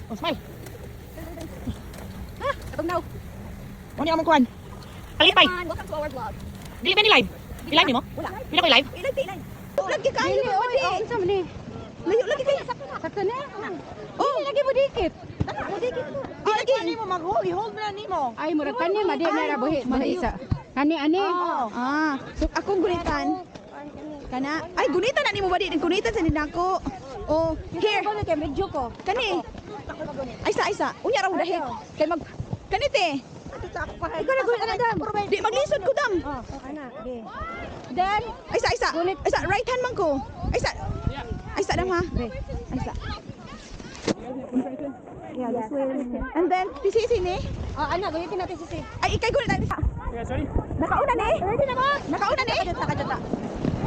Oh, smile. Ha? Katong now. Ano yung among kuhan? Palitay. Welcome to our vlog. Dili ba ni live? I-live mo? Wala. Pila ko i-live? Ilan. Lagi kayo mo di. Unsa man ni? Layo lagi kayo. Sakto na. Oh, lagi mo dikit. Mo di kit. Lagi nimo mag-hold. I-hold mo na nimo. Ay, murag kani madi na ra buhi isa. Kani ani. So akong gunitan. Kana. Ay gunitan na nimo ba di? Gunitan sa ninako. Oh, here. Ano kay medyo ko? Kani. Ay sa. Unya ra dahi. Kay mag kanite. Ikaw na gulit na dam. Di maglisod ko dam. Oh, ana. Be. Then, Ay sa. Ay sa right hand man ko. Ay sa dam ha. Ay sa. yeah, this way. And then sisi ni. Oh, ana, gulitin natin sisi. Ay ikay gulit na. Sorry. Nakauna ni. Ready na ba? Nakauna ni. Kajata.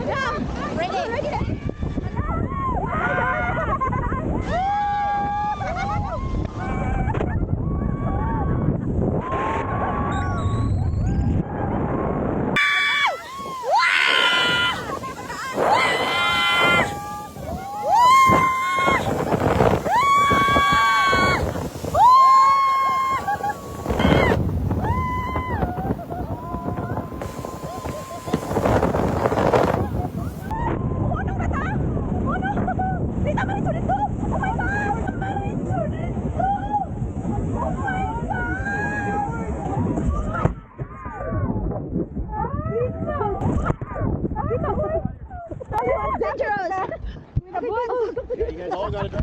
Yeah. Ready na. Dangerous. Yeah, you guys all got it.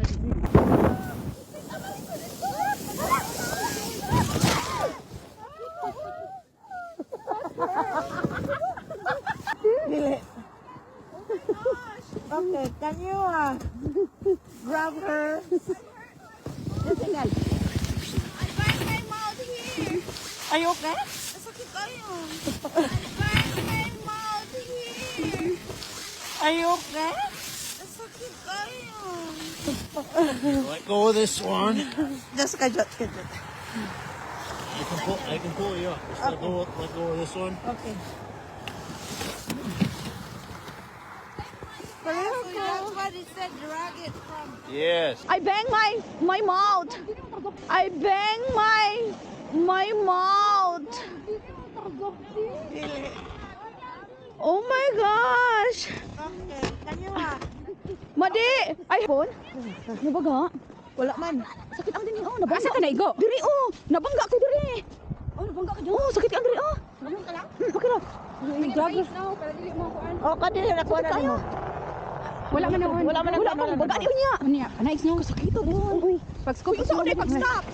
Okay, can you grab her? Tingnan. Are you okay? Are you okay? Let go of this one. Just kajot. I can pull you up. Just let go of this one. Okay. That's what it said, drag it from. Yes. I bang my mouth. I bang my mouth. Oh my gosh. Okay, can you Madi. Ay, phone. Nabaga. Wala man. Sakit ang dini. Oh, nabangga. Asa ka na igo? Diri oh. Nabangga ko diri. Oh, nabangga ka dyan. Oh, sakit ang diri oh. Nabangga ka lang? Okay ra. Dragos na, para dili mo kuan. Oh, kadiri na kuha na mo. Wala man na kuan. Wala man. Baga niyo niya. Unya, nice no. Sakit to doon. Pag scoop Uy, isa ulit pag stop.